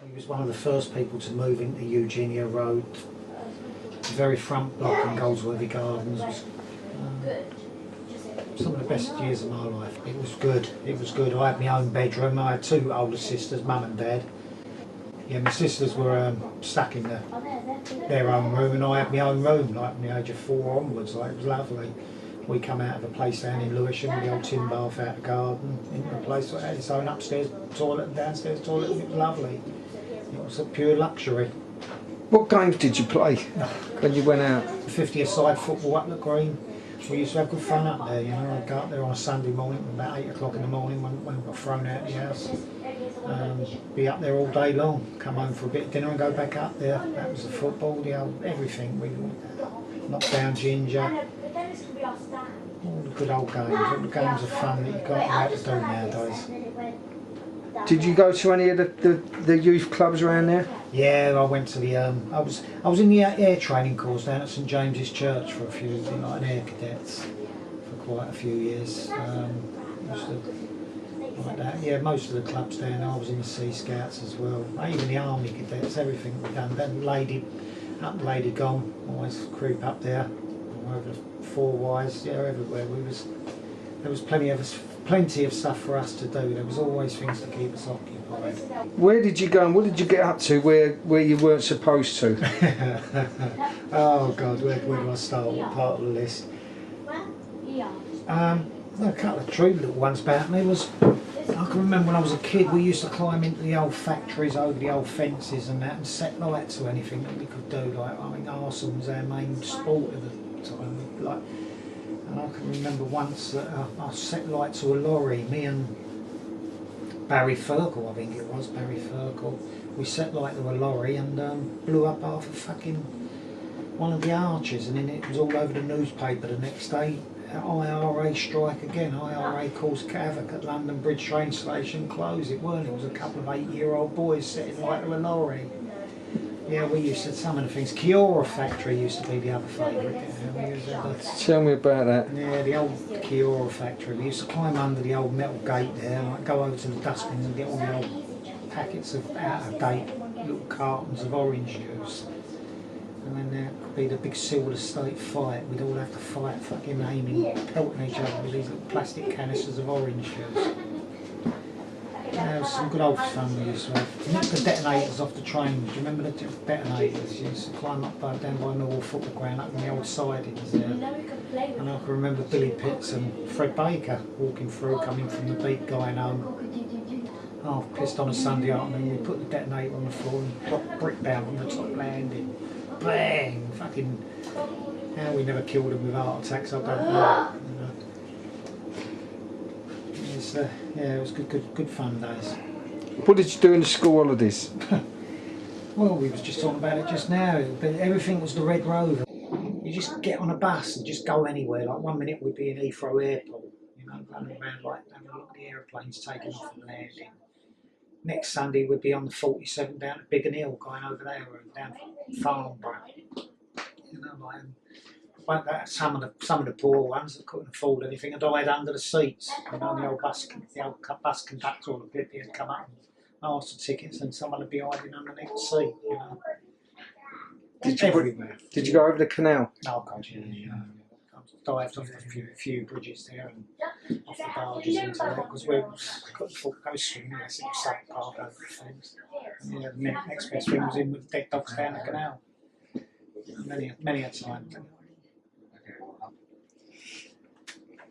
He was one of the first people to move into Eugenia Road. The very front block in Goldsworthy Gardens was some of the best years of my life. It was good, it was good. I had my own bedroom. I had two older sisters, mum and dad. Yeah, my sisters were stuck in their own room, and I had my own room, like from the age of 4 onwards. Like, it was lovely. We come out of a place down in Lewisham with the old tin bath out the garden into a place that had its own upstairs toilet and downstairs toilet, and it was lovely. It was a pure luxury. What games did you play when you went out? 50th side football up the green. We used to have good fun up there, you know. I'd go up there on a Sunday morning, about 8 o'clock in the morning when we got thrown out of the house. Be up there all day long, come home for a bit of dinner and go back up there. That was the football, the old everything. We knocked down ginger. All the good old games, all the games of fun that you can't to do nowadays. Did you go to any of the youth clubs around there? Yeah, I went to the. I was in the air training course down at St James's Church for a few, like an air cadets, for quite a few years. Like that. Yeah, most of the clubs down there. I was in the Sea Scouts as well. Even the Army cadets, everything we done. Then Lady Gone, always creep up there. Over the Four Wise, yeah, everywhere. There was plenty of stuff for us to do. There was always things to keep us occupied. Where did you go and what did you get up to where you weren't supposed to? Oh God, where do I start? What part of the list? A couple of true little ones about me was, I can remember when I was a kid we used to climb into the old factories over the old fences and that and set light to anything that we could do. Like, I think arson was our main sport at the time. Like, and I can remember once that I set light to a lorry, me and Barry Ferkel, I think it was, Barry Ferkel. We set light to a lorry and blew up half of one of the arches, and then it was all over the newspaper the next day. IRA strike again, IRA caused havoc at London Bridge train station, close. It weren't, it was a couple of 8-year-old boys setting light to a lorry. Yeah, we used to, some of the things. Kia-Ora factory used to be the other favourite. Tell me about that. Yeah, the old Kia-Ora factory. We used to climb under the old metal gate there, like go over to the dustbins and get all the old packets of out-of-date little cartons of orange juice. And then there could be the big Silwood estate fight. We'd all have to fight, fucking aiming, pelting each other with these little plastic canisters of orange juice. Yeah, it was some good old fun we used to have. Nick the detonators off the train. Do you remember the detonators? You used to climb up down by Millwall football ground up in the old sidings there. And I can remember Billy Pitts and Fred Baker walking through, coming from the beat, going home. Half pissed on a Sunday afternoon. We put the detonator on the floor and dropped brick down from the top landing. Bang! Fucking how we never killed them with heart attacks, I don't know. Yeah, it was good fun days. What did you do in the school holidays? Well, we was just talking about it just now, but everything was the Red Rover. You just get on a bus and just go anywhere. Like 1 minute we'd be in Heathrow Airport, you know, running around like having a look at the aeroplanes taking off and landing. Next Sunday we'd be on the 47 down to Biggin Hill, going over there, or down Farnborough. You know, like that. Some of the poor ones that couldn't afford anything had died under the seats. You know, the old bus conductor or the blippy had come up and asked for tickets, and someone would be hiding underneath the seat. You know, Did you go over the canal? Oh God, yeah. I dived off a few bridges there and off the barges into there because we couldn't afford to go swimming unless it was sat park over the fence. And yeah, the next best thing was in with dead dogs down the canal. Many a time.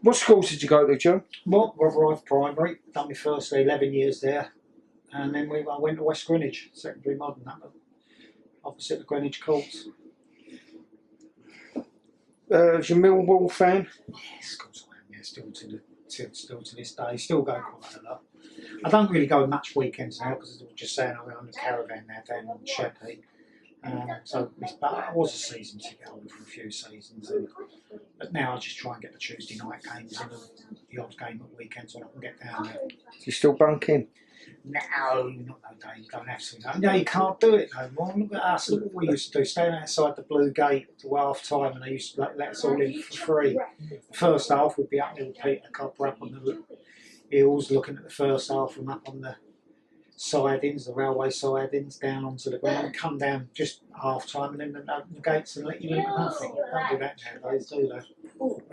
What schools did you go to, John? Well, Rotherhithe Primary, done my first 11 years there, and then I went to West Greenwich, secondary modern, opposite the Greenwich Courts. Was you a Millwall fan? Yes, of course I am. Yeah, still to this day, still go quite a lot. I don't really go much weekends now because I was just saying I'm on a caravan now down in Sheppey. But I was a season ticket holder for a few seasons, but now I just try and get the Tuesday night games and the odd game at weekends when I can get down there. Do you still bunk in? No, not no day. You don't have to. No, you can't do it no more. Look at us. Look what we used to do. Staying outside the Blue Gate to half time, and they used to let us all in for free. The first half we'd be up there with Peter Copper up on the hills, looking at the first half from up on the sidings, the railway sidings, down onto the ground, come down just half time and then open the gates and let you into nothing. Don't do that nowadays, do they?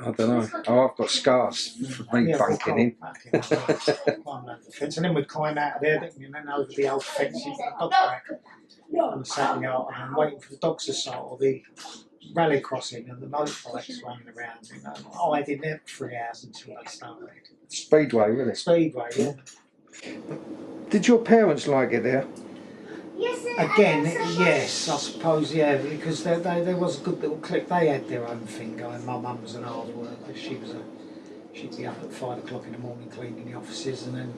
I don't know. Oh, I've got scars from me bunking in. Climb over the fence, and then we'd climb out of there, and then over the old fence, you get the dogs back on a Saturday afternoon, waiting for the dogs to start, or the rally crossing and the motorbikes running around. You know, hiding there for 3 hours until they started. Speedway, really. Speedway, yeah. Did your parents like it there? Again, yes, I suppose, yeah, because there was a good little clique. They had their own thing going. My mum was an hard worker. She'd be up at 5 o'clock in the morning cleaning the offices, and then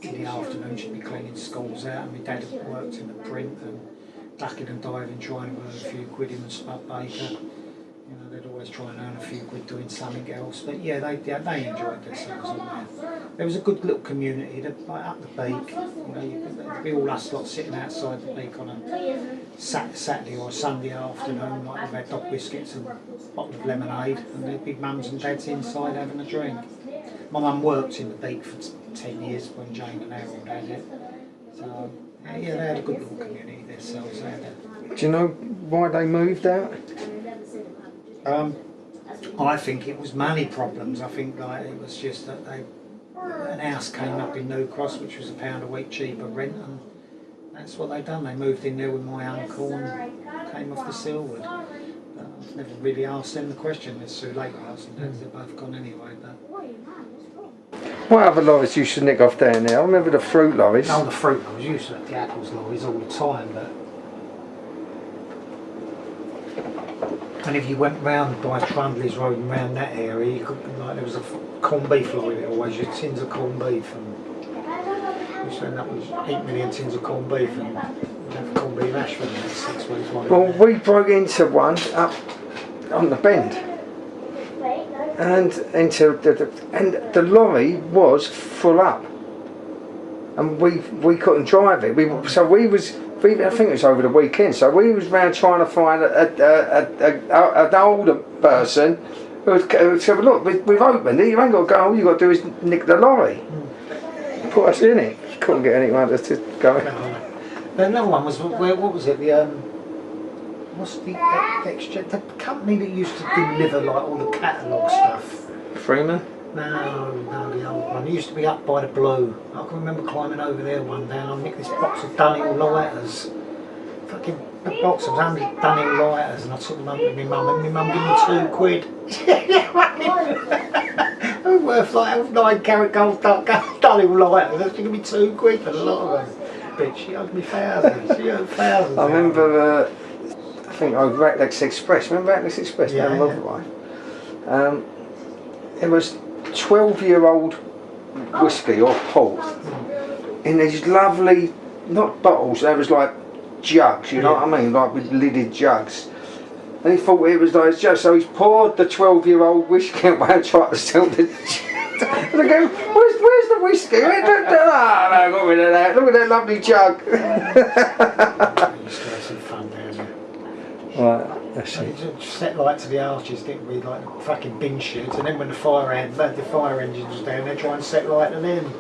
in the afternoon she'd be cleaning schools out. And my dad had worked in the print and ducking and diving, trying to earn a few quid in the Spud Baker. You know, they'd always try and earn a few quid doing something else. But yeah, they enjoyed themselves all there. There was a good little community, like up the beak. You know, there'd be all us lot sitting outside the beak on a Saturday or a Sunday afternoon, like with our dog biscuits and a bottle of lemonade, and there'd be mums and dads inside having a drink. My mum worked in the beak for 10 years when Jane and Harold had it. So yeah, they had a good little community themselves. Do you know why they moved out? I think it was money problems. I think like it was just that an house came up in New Cross, which was £1 a week cheaper rent, and that's what they done. They moved in there with my uncle and came off the Silwood. I've never really asked them the question. It's too late. They're both gone anyway. But what other lorries used to nick off down there? I remember the fruit lorries. oh, the fruit lorries used to have the apples lorries all the time, but. And if you went round by Trundley's Road and round that area, you could, like, there was a corned beef lorry that always used tins of corned beef, and we used to end up with 8 million tins of corned beef, and we'd have corned beef ash for the next 6 weeks. Well, we broke into one up on the bend, and the lorry was full up, and we couldn't drive it. I think it was over the weekend, so we was round trying to find an older person who said, look, we've opened it, you ain't got to go, all you've got to do is nick the lorry. Put us in it. Couldn't get anyone to go. But another one was, what was it, the company that used to deliver like all the catalogue stuff? Freeman? No, the old one. It used to be up by the Blue. I can remember climbing over there one day and I nicked this box of Dunhill lighters. Fucking the box of Dunhill lighters, and I took them home to my mum, and my mum gave me £2. They were worth like 9 carat gold Dunhill lighters. She gave me £2 for the lot of them. Bitch, she owed me thousands. She owed thousands. I remember, I think over Atlas Express. Remember Atlas Express down Rotherhithe? It was 12-year-old whiskey or port in these lovely, not bottles, they was like jugs, you know what I mean, like with lidded jugs. And he thought it was those jugs, so he's poured the 12-year-old whiskey away and tried to sell the jug. And I go, where's the whiskey? No, I got rid of that. Look at that lovely jug. Right. Set light to the arches, didn't we? Like the fucking bin sheds, and then when the fire engines was down, they try and set light to them.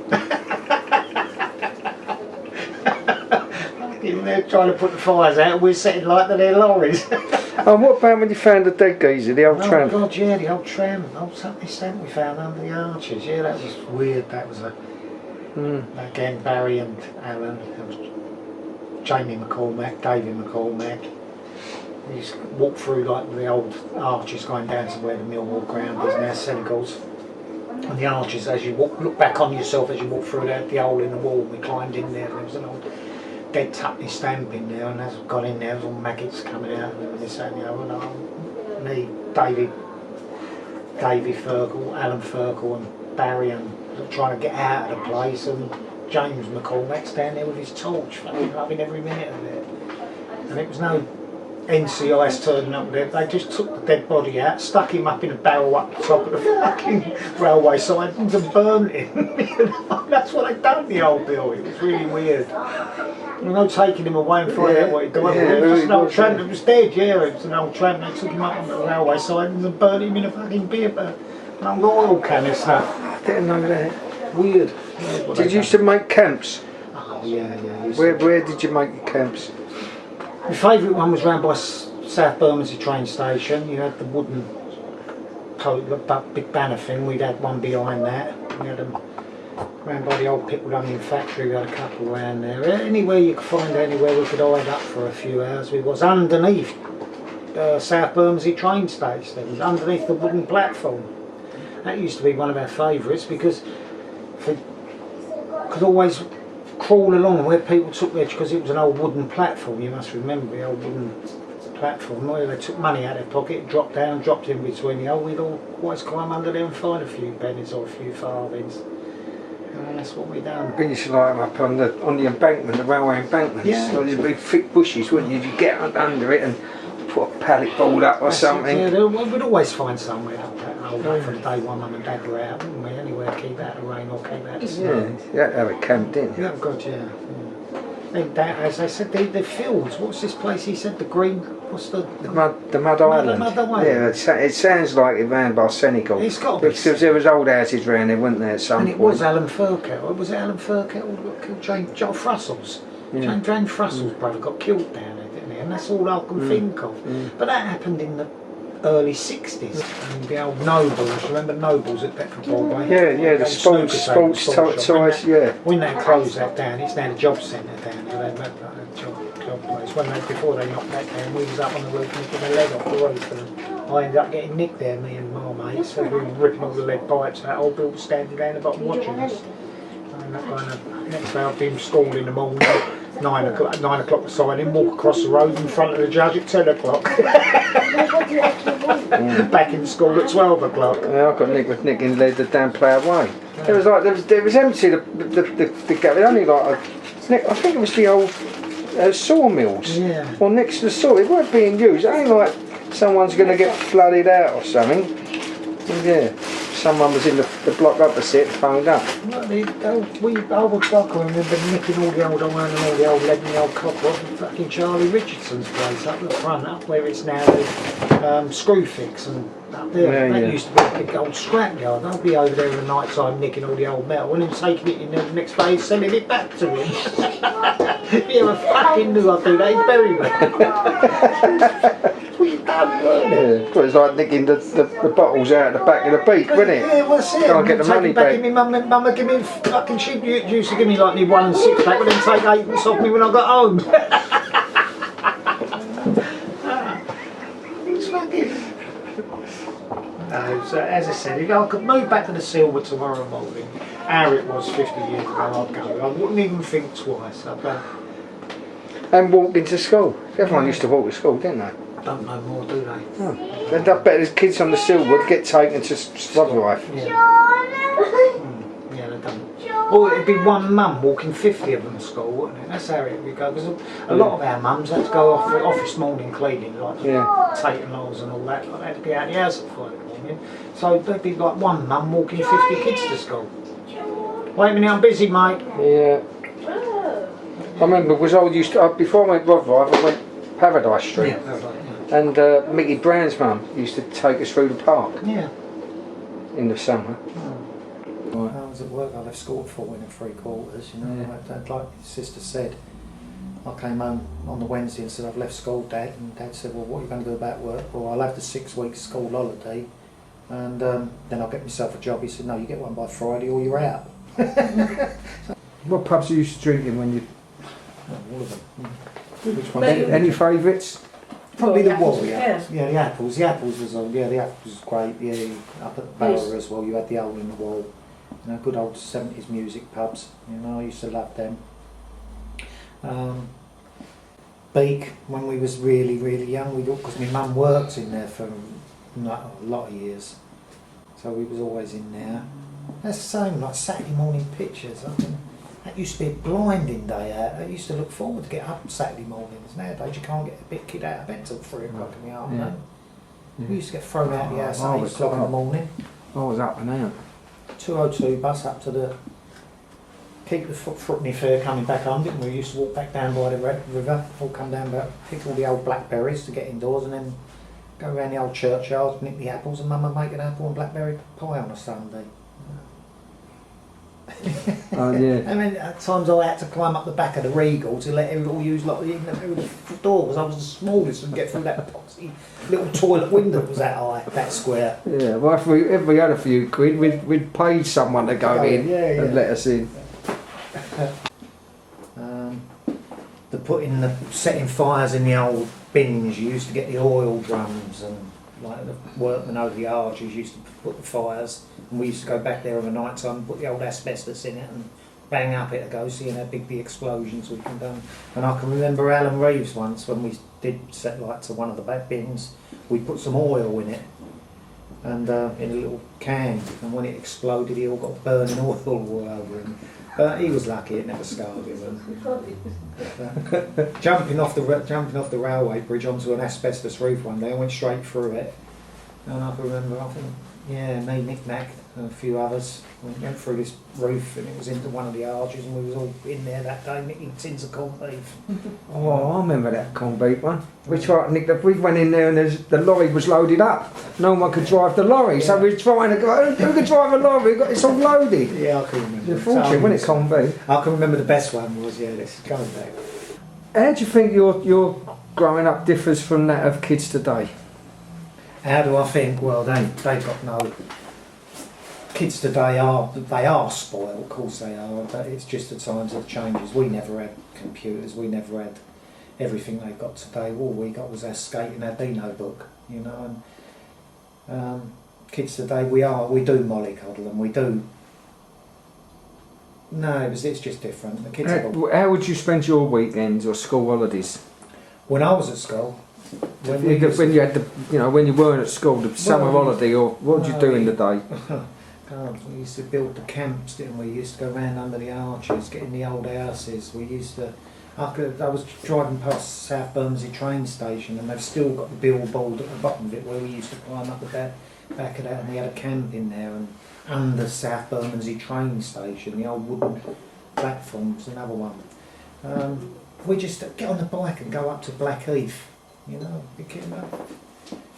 They're trying to put the fires out, and we're setting light to their lorries. And what about when you found the dead geezer, the old tram? Oh God, yeah, the old tram, old something stamp we found under the arches. Yeah, that was weird. That was again Barry and Alan. There was Jamie McCormack, David McCormack. You just walk through like the old arches going down to where the Millwall ground is now, Senegal's. And the arches, as you look back on yourself as you walk through the hole in the wall, we climbed in there. There was an old dead Tuppeny stamp in there, and as we got in there, there was all maggots coming out and this and the other. And me, Davey Ferkel, Alan Ferkel, and Barry, and trying to get out of the place, and James McCormack's down there with his torch, fucking loving every minute of it. And it was no NCIS turning up there. They just took the dead body out, stuck him up in a barrel up the top of the fucking railway sidings and burned him. That's what they'd done in the old bill. It was really weird. You know, taking him away and finding out what he'd done. It was an old tramp that was dead, yeah. It was an old tramp. They took him up on the railway sidings and burned him in a fucking an old oil canister. I didn't know that. Weird. Did you used to make camps? Oh, Oh yeah. Where did you make your camps? My favourite one was round by South Bermondsey train station. You had the wooden big banner thing. We'd had one behind that. We had them round by the old pickled onion factory. We had a couple around there. Anywhere you could find anywhere we could hide up for a few hours. We was underneath South Bermondsey train station. It was underneath the wooden platform. That used to be one of our favourites because we could always crawl along where people took their, because it was an old wooden platform. You must remember the old wooden platform where they took money out of their pocket, dropped down, dropped in between the old. We'd always climb under there and find a few pennies or a few farthings. And that's what we done. We used to light them up on the embankment, the railway embankments. Yeah. So there'd be thick bushes, wouldn't you? You'd get under it and put a pallet board up or something. Yeah, we'd always find somewhere up that old back from the day one mum and dad were out, wouldn't we? Anywhere, keep out of the rain or keep out of the snow. Yeah, you had to have it camped in. Yeah, God, yeah. As I said, the fields. What's this place? He said the green. What's the Mud Island. Mud Island. Yeah, it sounds like it ran by Senegal. It's got to be. Because there was old houses round there, weren't there? At some point. And it was Alan Firkettle. Was it Alan Firkettle that killed Jane Frussell's? Yeah. Jane Frussell's brother got killed down there, didn't he? And that's all I can think of. But that happened in the early 60s. And the old Nobles, remember Nobles at Bedford Broadway? Yeah, the sports toys, yeah. When they closed that down, it's now the job centre down there. They had a job place. Before they knocked that down, we was up on the roof nicking the lead off the roof, and I ended up getting nicked there, me and my mates. So we were ripping all the lead pipes out. Old Bill was standing down the bottom watching us. And next day I'd be in school in the morning. 9 o'clock the signing, walk across the road in front of the judge at 10 o'clock. Back in school at 12 o'clock. Yeah, I got nicked with nicking lead the damn play away. It was like it was empty. The gap. Only like I think it was the old sawmills. Yeah. Or next to the saw. It weren't being used. It ain't like someone's going to get flooded out or something. Yeah. Someone was in the block opposite and phoned up. Well, I remember nicking all the old iron and all the old lead and the old copper off fucking Charlie Richardson's place up the front, up where it's now the screw fix, and up there. Yeah, that used to be a big old scrapyard. I'd be over there in the night time nicking all the old metal and then taking it in the next day and sending it back to him. If you ever fucking knew I'd do that, he'd bury me. What you done, weren't it? Yeah, it was like nicking the bottles out the back of the beak, wasn't it? Yeah, what's it? Can't get the money back. Mum would give me fucking, she used to give me like me 1 and 6 pack, but then take 8 off me when I got home. It's fucking. No, so as I said, if I could move back to the Silwood tomorrow morning, how it was 50 years ago, I'd go. I wouldn't even think twice. I'd go. And walk into school. Everyone used to walk to school, didn't they? Don't know more, do they? Oh. I bet there's kids on the Silwood get taken to Rotherhithe. Yeah. Yeah, they don't. Or it'd be one mum walking 50 of them to school, wouldn't it? That's how it would go. Because a lot of our mums had to go off for office morning cleaning, like Tate and Knowles and all that. Like, they had to be out the house at 5 in the morning. So there'd be like one mum walking 50 kids to school. Wait a minute, I'm busy, mate. Yeah. I remember before I went Rotherhithe, I went Paradise Street. Yeah. And Mickey Brown's mum used to take us through the park in the summer. Right. I was at work, I left school at 14 3/4, you know, like your sister said. I came home on the Wednesday and said, I've left school, Dad, and Dad said, well, what are you going to do about work? Well, I'll have the 6 weeks school holiday, and then I'll get myself a job. He said, no, you get one by Friday or you're out. What pubs are you used to drinking when you... All of them. Which one? Any favourites? Probably the Wall, yeah, the Apples. The Apples was the Apples was great. Yeah, up at the Borough as well. You had the Old and the Wall. You know, good old 70s music pubs. You know, I used to love them. Beak, when we was really, really young, because my mum worked in there for a lot of years, so we was always in there. That's the same, like Saturday morning pictures. I mean, that used to be a blinding day out. I used to look forward to get up Saturday mornings. Nowadays you can't get a bit kid out of bed till 3 o'clock in the afternoon. We used to get thrown out of the house at 8 o'clock in the morning. I was up and out. 202 bus up to the... Keep the footney fair coming back home, didn't we? We used to walk back down by the river, all come down, pick all the old blackberries to get indoors, and then go around the old churchyard, nick the apples, and Mum would make an apple and blackberry pie on a Sunday. Oh yeah. I mean, at times I had to climb up the back of the Regal to let everyone use like the door because I was the smallest and get through that epoxy little toilet window that was that high, that square. Yeah, well, if we had a few quid, we'd pay someone to go in and let us in. Setting fires in the old bins, you used to get the oil drums, and like the workmen over the arches used to put the fires, and we used to go back there over night time and put the old asbestos in it and bang up it to go, seeing how big the explosions we can do. And I can remember Alan Reeves once when we did set light to one of the back bins, we put some oil in it and in a little can, and when it exploded he all got burning oil all over him. But he was lucky; it never scarred him. Jumping off the railway bridge onto an asbestos roof one day, I went straight through it. And I can remember, me, Nick Mac, and a few others went through this roof, and it was into one of the arches, and we was all in there that day nicking tins of corned beef. Oh, I remember that corned beef one. We tried, Nick, we went in there and the lorry was loaded up. No one could drive the lorry, so we were trying to go, who could drive a lorry? It's all loaded. Yeah, I can remember. It's a fortune, wasn't it, corned beef? I can remember the best one was, this is going back. How do you think your growing up differs from that of kids today? How do I think? Well, they've got no... Kids today are spoiled, of course they are, but it's just the times of changes. We never had computers, we never had everything they've got today. All we got was our skate and our Dino book, and kids today, we do mollycoddle them, we do... No, it's just different. The kids how would you spend your weekends or school holidays? When I was at school, when you had when you weren't at school, the summer holiday, or what did you do in the day? We used to build the camps, didn't we? We used to go round under the arches, get in the old houses. We used to... I was driving past South Bermondsey train station, and they've still got the billboard at the bottom of it where we used to climb up the back of that, and we had a camp in there, and under South Bermondsey train station, the old wooden platforms, another one. We just get on the bike and go up to Blackheath,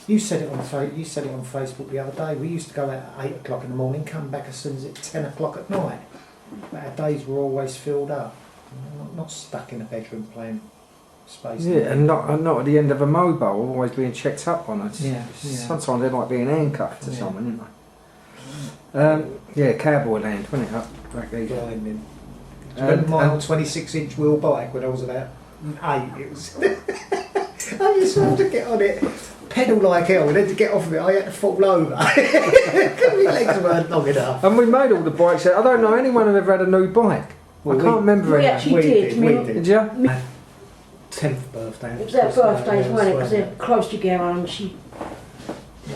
You said it on Facebook the other day. We used to go out at 8 o'clock in the morning, come back as soon as it's 10 o'clock at night. But our days were always filled up. Not stuck in a bedroom playing space. Yeah, and not at the end of a mobile, always being checked up on it. Yeah. Sometimes they're like being handcuffed to someone, isn't they? Cowboy land, wasn't it, up Blackheath? Blinding. Do you remember my old 26-inch wheel bike when I was about 8? It was... I just wanted to get on it. Pedal like hell, and then to get off of it I had to fall over. My legs weren't long enough. And we made all the bikes. I don't know anyone who ever had a new bike. I can't remember we it. actually did. We did. Did you? 10th birthday. It was their birthdays, wasn't it? Because they're close together, and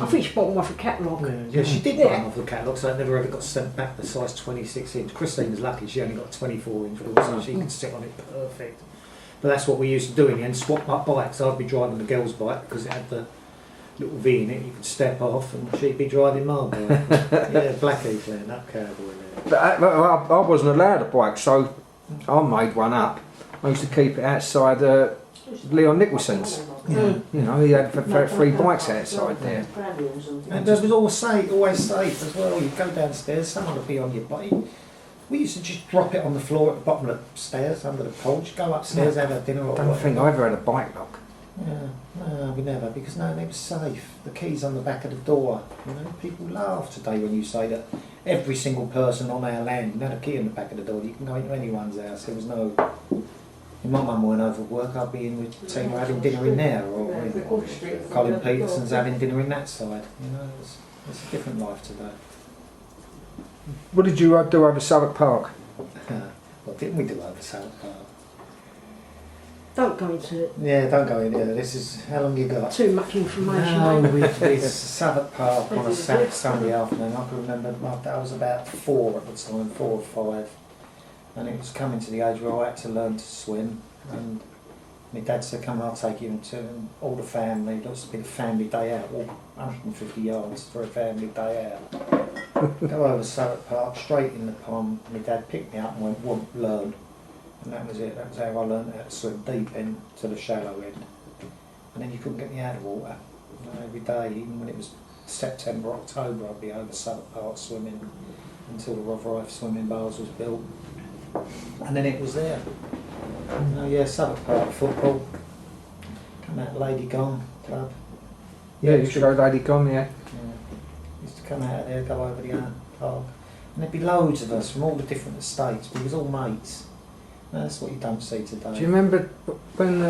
I think she bought them off a catalogue. Yeah, she did buy them off the catalogue, so I never ever got sent back the size 26-inch. Christine was lucky, she only got a 24-inch wheel, so she could sit on it perfect. But that's what we used to do in the end, swap up bikes. I'd be driving the girl's bike because it had the little V in it, you could step off, and she'd be driving my bike. Blackheath land, up Cowboy land. But I wasn't allowed a bike, so I made one up. I used to keep it outside Leon Nicholson's. Yeah. He had 3 bikes outside there. And it was always safe as well. You'd go downstairs, someone would be on your bike. We used to just drop it on the floor at the bottom of the stairs, under the porch, go upstairs, have a dinner. I don't think I ever had a bike lock. Yeah, no, we never, because no, it was safe. The key's on the back of the door. People laugh today when you say that every single person on our land had a key in the back of the door. You can go into anyone's house. There was no... If my mum went over work, I'd be in with Tina having dinner in there, or Colin Peterson's having dinner in that side. It's a different life today. What did you do over Southwark Park? What didn't we do over Southwark Park? Don't go into it. Yeah, don't go in there. This is... How long you got? Too much information. No, we Southwark Park on a Sunday afternoon. I can remember I was about 4 at the time, 4 or 5. And it was coming to the age where I had to learn to swim. And my dad said, come on, I'll take you to all the family. It was to be a family day out, all 150 yards for a family day out. Go over Southwark Park, straight in the pond. My dad picked me up and went, learn. And that was it. That was how I learned how to swim deep end to the shallow end. And then you couldn't get me out of water. Every day, even when it was September, October, I'd be over Southwark Park swimming. until the Rotherhithe swimming bars was built, and then it was there. Yeah, Southwark Park football. Come out Lady Gone Club. Yeah, you should go Lady Gone, yeah. Used to come out of there, go over the park, and there'd be loads of us from all the different estates. We was all mates. That's what you don't see today. Do you remember when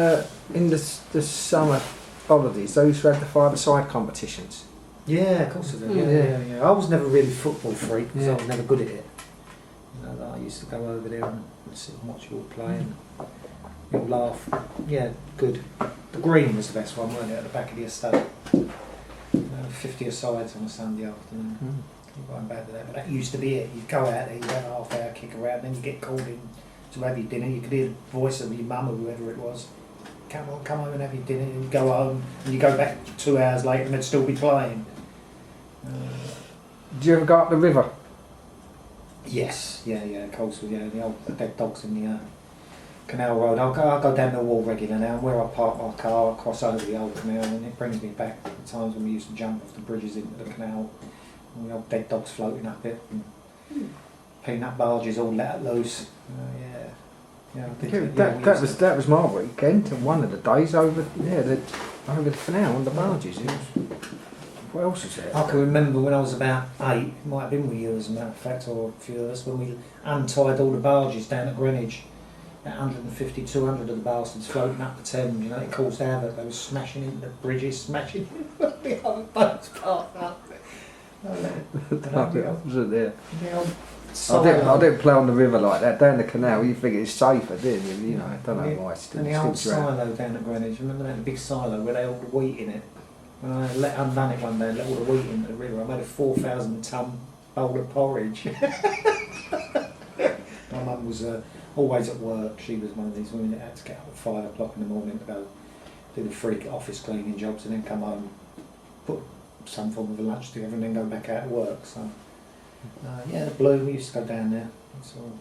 in the summer holidays they used to have the five-a-side competitions? Yeah, of course I did. Yeah. I was never really a football freak because I was never good at it. You know, I used to go over there and sit and watch you all play and you'll laugh. Yeah, good. The green was the best one, weren't it, at the back of the estate? 50 asides on a Sunday afternoon. Keep going back to that, but that used to be it. You'd go out there, you'd have a half-hour kick around, then you get called in to have your dinner. You could hear the voice of your mum or whoever it was. Come on, come home and have your dinner. And you go home and you go back 2 hours later and they'd still be playing. Did you ever go up the river? Yes, yeah, of course. Yeah, the old dead dogs in the Canal Road. I'll go down the wall regular now. Where I park my car, I cross over the old canal, and it brings me back to the times when we used to jump off the bridges into the canal. And the old dead dogs floating up it, and peanut barges all let loose. Yeah. I think That was my weekend. And one of the days over the canal on the barges. What else is there? I can remember when I was about 8, it might have been with you as a matter of fact, or a few of us, when we untied all the barges down at Greenwich. About 150, 200 of the bastards floating up the Thames, you know, it caused havoc. They were smashing into the bridges, smashing the old boats parked up. Wasn't there? I I didn't play on the river like that. Down the canal, you figure it's safer, didn't you? You know, I don't know why. And the old silo down at Greenwich, remember that big silo where they had all the wheat in it? When I undone it one day and let all the wheat into the river, I made a 4,000 tonne bowl of porridge. My mum was always at work. She was one of these women that had to get up at 5 o'clock in the morning to go do the freak office cleaning jobs and then come home, put some form of a lunch together and then go back out to work. So the Blue, we used to go down there and sort of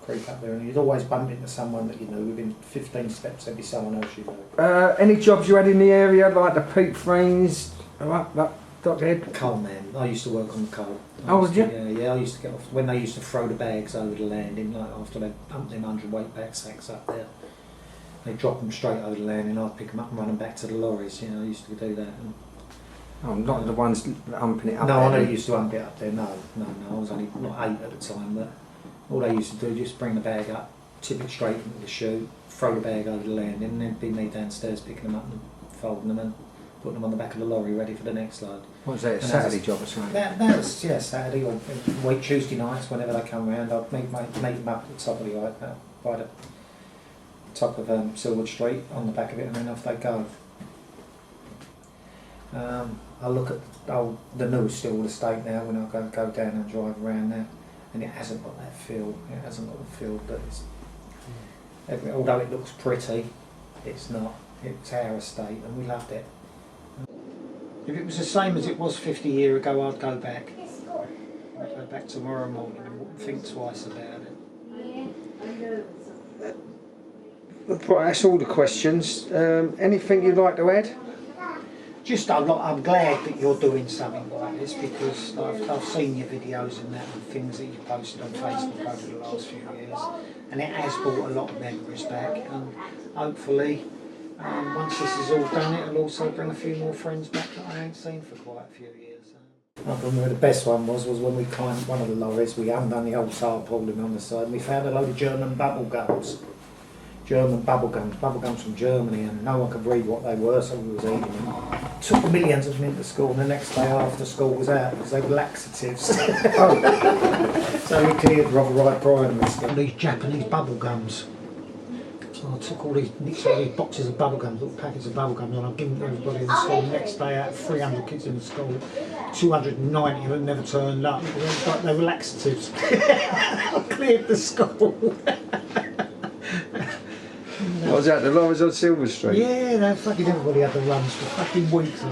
creep up there, and you'd always bump into someone that you knew. Within 15 steps there'd be someone else you knew. Any jobs you had in the area, like the peat frames, that Dockhead? Coal man. I used to work on the coal. Did you? Yeah, I used to get off when they used to throw the bags over the landing, like after they pumped them 100-weight back sacks up there. They drop them straight over the landing. I'd pick them up and run them back to the lorries. You know, I used to do that. And not the ones humping it up. No, there. I never used to hump it up there. No. I was only not 8 at the time, but all they used to do was just bring the bag up, tip it straight into the chute, throw the bag over the landing, and then be me downstairs picking them up and folding them and putting them on the back of the lorry ready for the next load. What was that, a Saturday job or something? That was, Saturday or Tuesday nights, whenever they come round, I'd meet them up at the top of the by the top of Silwood Street, on the back of it, and then off they go. I look at the new Silwood estate now when I go down and drive around there, and it hasn't got that feel. It hasn't got the feel that it's. Although it looks pretty, it's not. It's our estate, and we loved it. If it was the same as it was 50 years ago, I'd go back. I'd go back tomorrow morning and wouldn't think twice about it. Right, that's all the questions. Anything you'd like to add? Just I'm glad that you're doing something like this, because I've seen your videos and that and things that you posted on Facebook over the last few years, and it has brought a lot of memories back, and hopefully once this is all done, it'll also bring a few more friends back that I ain't seen for quite a few years. I remember the best one was when we climbed one of the lorries, we undone the old tarpaulin on the side, and we found a load of German bubble gums. German bubble gums from Germany, and no one could read what they were, so we was eating them. Took millions of them into school, and the next day after school was out because they were laxatives. So we cleared Rotherhithe primary school. These Japanese bubble gums. So I took all these boxes of bubble gums, little packets of bubble gums, and I gave them to everybody in the school. The next day out, 300 kids in the school, 290 of them never turned up. They were laxatives. I cleared the school. What was that, the lorries on Silver Street? Yeah, fucking everybody had the runs for fucking weeks.